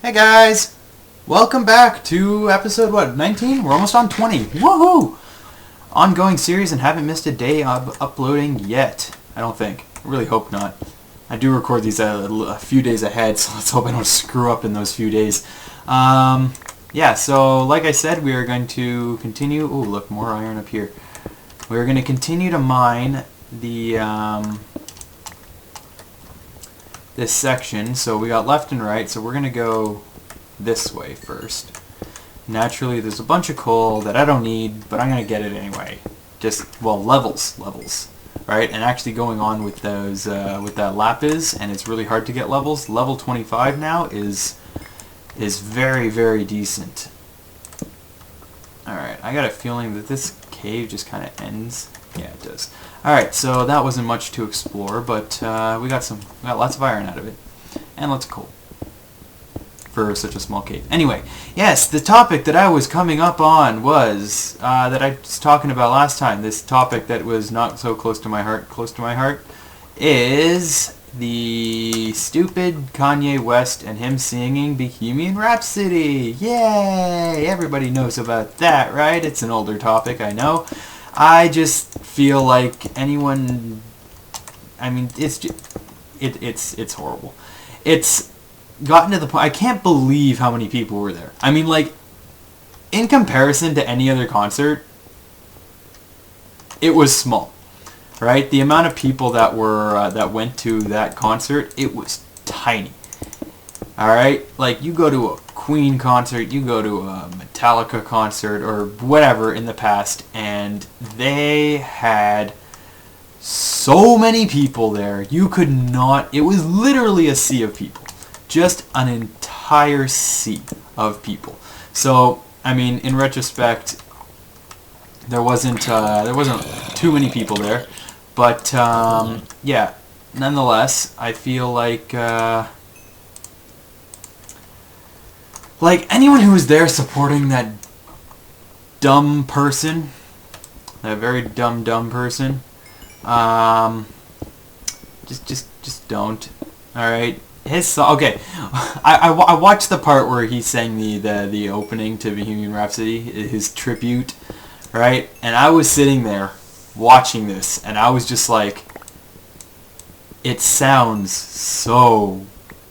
Hey guys! Welcome back to episode, 19? We're almost on 20. Woohoo! Ongoing series and haven't missed a day of uploading yet. I don't think. I really hope not. I do record these a few days ahead, so let's hope I don't screw up in those few days. Yeah, so like I said, we are going to continue... Ooh, look, more iron up here. We're going to continue to mine the... this section. So we got left and right, so we're going to go this way first. Naturally, there's a bunch of coal that I don't need, but I'm going to get it anyway. Just, well, levels, right? And actually going on with those, with that lapis, and it's really hard to get levels. Level 25 now is very, very decent. Alright, I got a feeling that this cave just kind of ends. Yeah, it does. Alright, so that wasn't much to explore, but we got lots of iron out of it. And lots of coal. For such a small cave. Anyway, yes, the topic that I was coming up on was, that I was talking about last time, this topic that was not so close to my heart, is the stupid Kanye West and him singing Bohemian Rhapsody. Yay! Everybody knows about that, right? It's an older topic, I know. I just feel like anyone... I mean, it's horrible. It's gotten to the point... I can't believe how many people were there. I mean, like, in comparison to any other concert, it was small, right? The amount of people that were that went to that concert, it was tiny. All right, like you go to a Queen concert, you go to a Metallica concert, or whatever in the past, and they had so many people there. You could not... It was literally a sea of people. Just an entire sea of people. So, I mean, in retrospect, there wasn't too many people there, but yeah. Nonetheless, I feel like anyone who was there supporting that dumb person, that very dumb person, just don't. All right. His song, okay, I watched the part where he sang the opening to Bohemian Rhapsody, his tribute, right? And I was sitting there watching this, and I was just like, it sounds so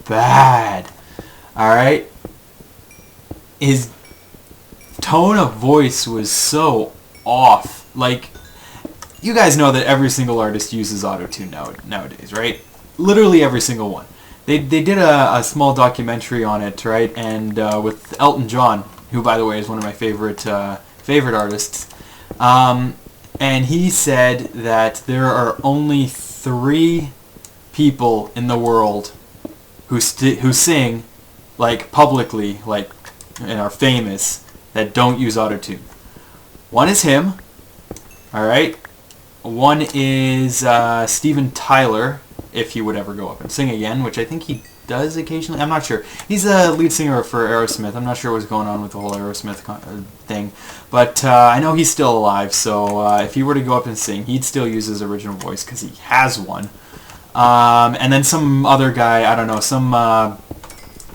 bad, all right? His tone of voice was so off. Like, you guys know that every single artist uses auto-tune nowadays, right? Literally every single one. They did a small documentary on it, right? And with Elton John, who, by the way, is one of my favorite artists. And he said that there are only 3 people in the world who sing, like, publicly, like, and are famous, that don't use autotune. One is him, all right? One is Steven Tyler, if he would ever go up and sing again, which I think he does occasionally. I'm not sure. He's a lead singer for Aerosmith. I'm not sure what's going on with the whole Aerosmith thing. But I know he's still alive, so if he were to go up and sing, he'd still use his original voice because he has one. And then some other guy, I don't know,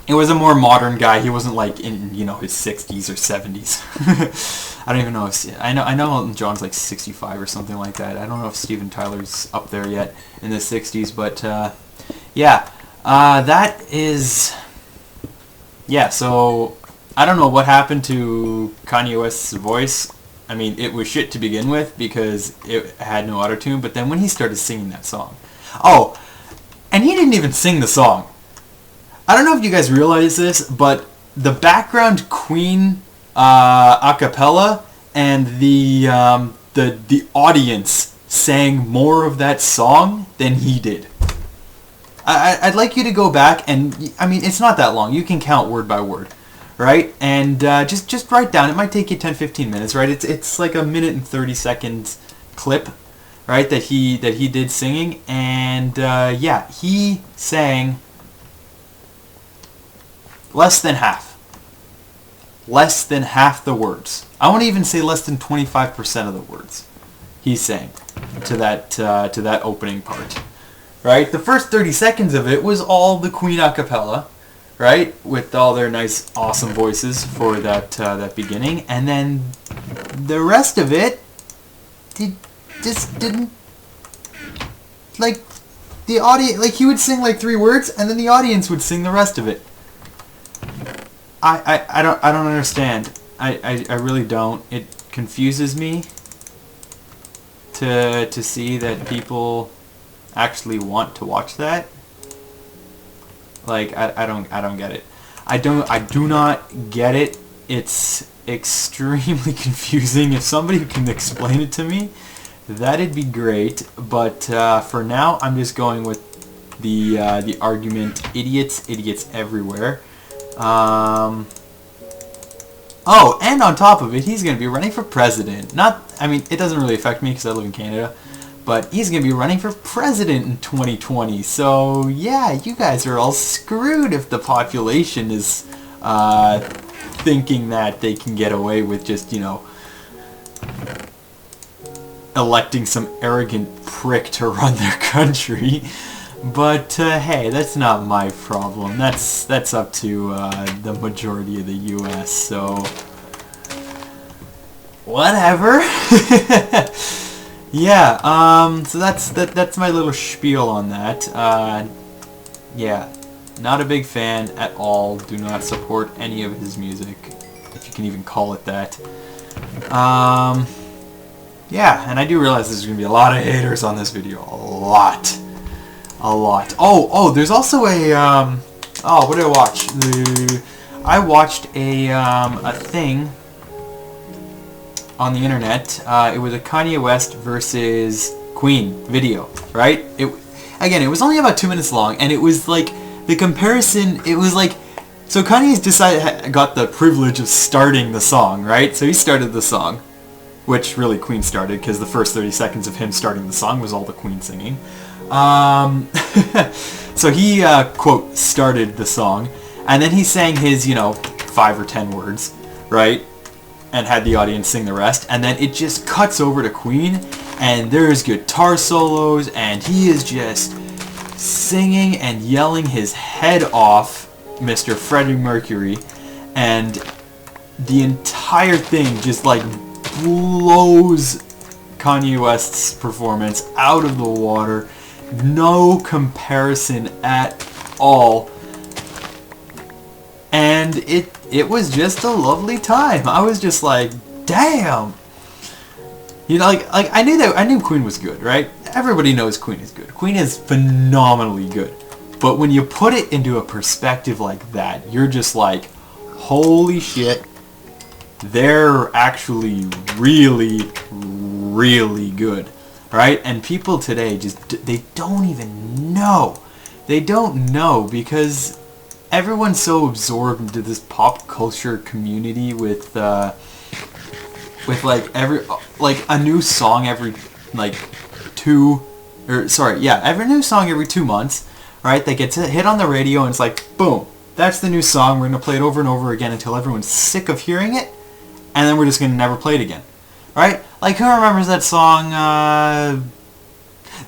it was a more modern guy. He wasn't like in, you know, his 60s or 70s. I don't even know if... I know Elton John's like 65 or something like that. I don't know if Steven Tyler's up there yet in the 60s, but yeah. That is... Yeah, so I don't know what happened to Kanye West's voice. I mean, it was shit to begin with because it had no autotune, but then when he started singing that song... Oh, and he didn't even sing the song. I don't know if you guys realize this, but the background Queen a cappella and the audience sang more of that song than he did. I'd like you to go back and, I mean, it's not that long. You can count word by word, right? And just write down. It might take you 10-15 minutes, right? It's like a 1:30 clip, right? That he did singing, and yeah, he sang less than half the words. I won't even say less than 25% of the words he sang to that opening part. Right? The first 30 seconds of it was all the Queen a cappella, right? With all their nice, awesome voices for that that beginning, and then the rest of it, just didn't, like, the audience, like, he would sing like 3 words, and then the audience would sing the rest of it. I don't understand. I really don't. It confuses me to see that people actually want to watch that. Like, I don't get it. I do not get it. It's extremely confusing. If somebody can explain it to me, that'd be great. But for now, I'm just going with the argument: idiots everywhere. Oh, and on top of it, he's going to be running for president. I mean, it doesn't really affect me because I live in Canada, but he's going to be running for president in 2020. So, yeah, you guys are all screwed if the population is thinking that they can get away with just, electing some arrogant prick to run their country. But hey, that's not my problem. That's up to the majority of the U.S. So whatever. Yeah. So that's my little spiel on that. Yeah, not a big fan at all. Do not support any of his music, if you can even call it that. Yeah, and I do realize there's gonna be a lot of haters on this video. A lot. Oh, there's also a, what did I watch? I watched a thing on the internet. It was a Kanye West versus Queen video, right? It was only about 2 minutes long, and it was like, the comparison, it was like, so Kanye's got the privilege of starting the song, right? So he started the song, which really Queen started, because the first 30 seconds of him starting the song was all the Queen singing. So he, quote, started the song, and then he sang his, 5 or 10 words, right, and had the audience sing the rest, and then it just cuts over to Queen, and there's guitar solos, and he is just singing and yelling his head off, Mr. Freddie Mercury, and the entire thing just, like, blows Kanye West's performance out of the water. No comparison at all, and it was just a lovely time. I was just like, damn, like I knew Queen was good, right? Everybody knows Queen is good. Queen is phenomenally good, but when you put it into a perspective like that, you're just like, holy shit, they're actually really, really good. Right? And people today they don't even know. They don't know because everyone's so absorbed into this pop culture community with like a new song every every new song every 2 months, right? That gets hit on the radio and it's like, boom, that's the new song. We're going to play it over and over again until everyone's sick of hearing it, and then we're just going to never play it again. Right? Like, who remembers that song?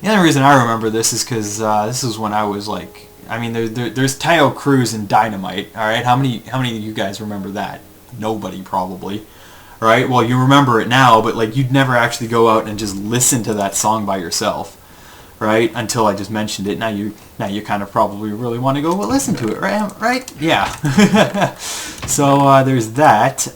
The only reason I remember this is because this is when I was like, I mean, there's Tayo Cruz and Dynamite. All right, how many of you guys remember that? Nobody probably. Right? Well, you remember it now, but like you'd never actually go out and just listen to that song by yourself, right? Until I just mentioned it. Now you kind of probably really want to go listen to it, right? Right? Yeah. So there's that.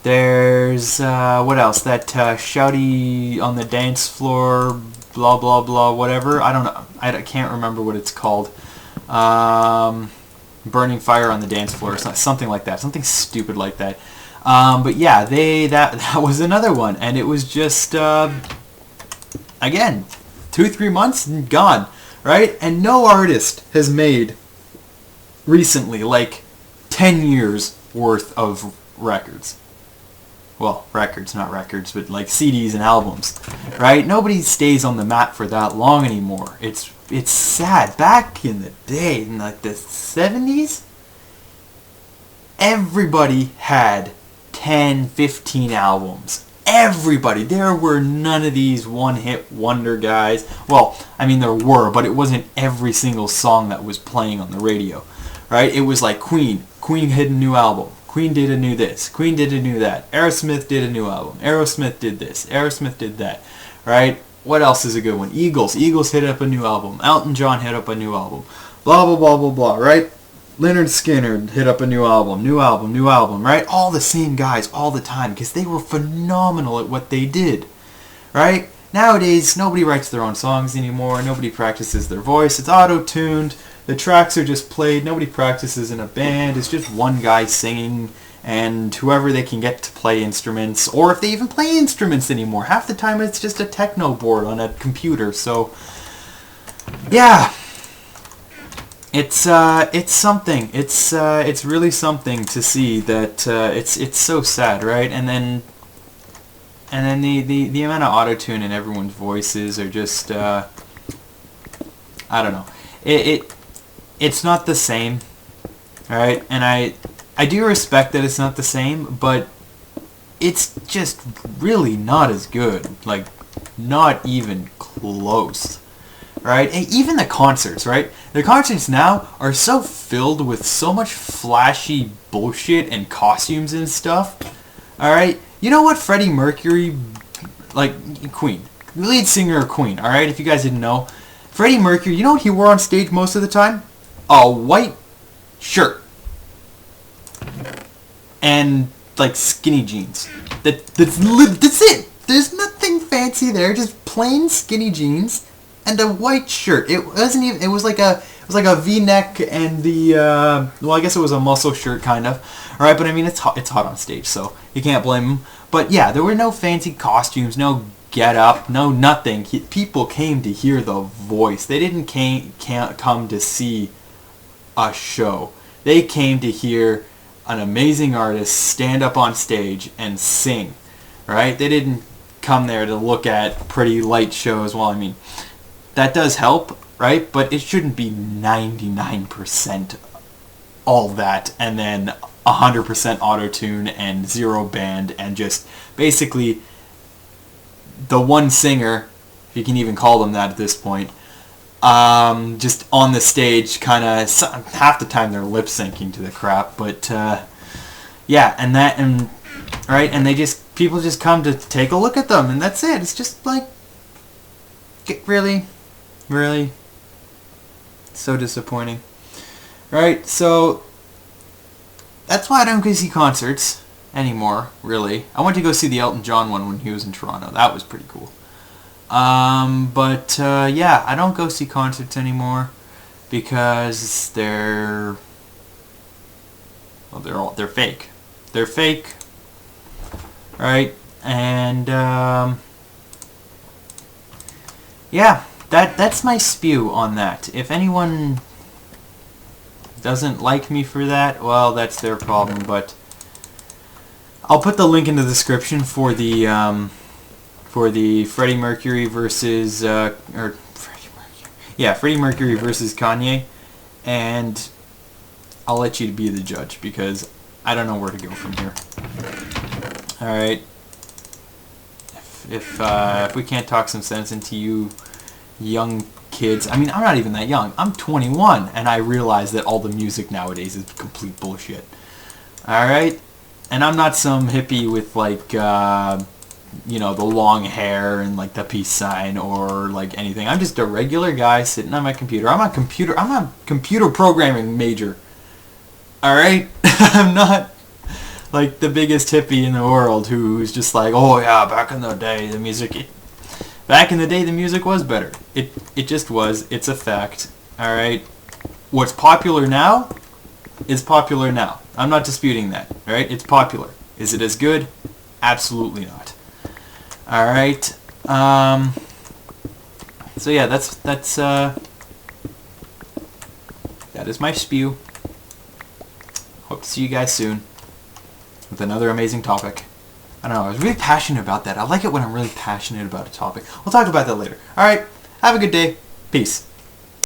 There's, what else? That shouty on the dance floor, blah, blah, blah, whatever. I don't know. I can't remember what it's called. Burning fire on the dance floor, something like that. Something stupid like that. But yeah, that was another one. And it was just, again, 2-3 months and gone, right? And no artist has made recently, like, 10 years worth of records. Well, records, not records, but like CDs and albums, right? Nobody stays on the map for that long anymore. It's sad. Back in the day, in like the 70s, everybody had 10, 15 albums. everybody. There were none of these one-hit wonder guys. Well, I mean there were, but it wasn't every single song that was playing on the radio, right? It was like Queen. Queen had a new album. Queen did a new this. Queen did a new that. Aerosmith did a new album. Aerosmith did this. Aerosmith did that, right? What else is a good one? Eagles. Eagles hit up a new album. Elton John hit up a new album. Blah, blah, blah, blah, blah, right? Leonard Skinner hit up a new album, right? All the same guys all the time because they were phenomenal at what they did, right? Nowadays, nobody writes their own songs anymore. Nobody practices their voice. It's auto-tuned. The tracks are just played. Nobody practices in a band. It's just one guy singing and whoever they can get to play instruments, or if they even play instruments anymore. Half the time it's just a techno board on a computer. So, yeah. It's something. It's really something to see that it's so sad, right? And then the amount of auto-tune in everyone's voices are just I don't know. It's not the same, right? And I do respect that it's not the same, but it's just really not as good. Like, not even close. Right? And even the concerts, right? The concerts now are so filled with so much flashy bullshit and costumes and stuff. Alright? You know what Freddie Mercury, like, Queen, the lead singer of Queen, alright? If you guys didn't know. Freddie Mercury, you know what he wore on stage most of the time? A white shirt. And, like, skinny jeans. That's it! There's nothing fancy there, just plain skinny jeans. And a white shirt. It wasn't even. It was like a V-neck and the. Well, I guess it was a muscle shirt, kind of. All right, but I mean, it's hot. It's hot on stage, so you can't blame him. But yeah, there were no fancy costumes, no get up, no nothing. People came to hear the voice. They didn't come to see a show. They came to hear an amazing artist stand up on stage and sing. Right? They didn't come there to look at pretty light shows. Well, I mean. That does help, right? But it shouldn't be 99% all that and then 100% auto-tune and zero band and just basically the one singer, if you can even call them that at this point, just on the stage kind of half the time they're lip syncing to the crap. But yeah, and people just come to take a look at them and that's it. It's just like, Really? So disappointing. Right, so that's why I don't go see concerts anymore, really. I went to go see the Elton John one when he was in Toronto. That was pretty cool. But yeah, I don't go see concerts anymore because they're fake. They're fake. Right? And yeah. That's my spew on that. If anyone doesn't like me for that, well, that's their problem. But I'll put the link in the description for the Freddie Mercury versus Freddie Mercury versus Kanye, and I'll let you be the judge because I don't know where to go from here. All right. If we can't talk some sense into you young kids. I mean, I'm not even that young. I'm 21, and I realize that all the music nowadays is complete bullshit. Alright? And I'm not some hippie with, like, the long hair and, like, the peace sign or, like, anything. I'm just a regular guy sitting on my computer. I'm a computer programming major. Alright? I'm not, like, the biggest hippie in the world who's just like, oh, yeah, back in the day, the music... Back in the day, the music was better. It just was. It's a fact. All right. What's popular now is popular now. I'm not disputing that. All right. It's popular. Is it as good? Absolutely not. All right. So yeah, that is my spew. Hope to see you guys soon with another amazing topic. I don't know, I was really passionate about that. I like it when I'm really passionate about a topic. We'll talk about that later. Alright, have a good day. Peace.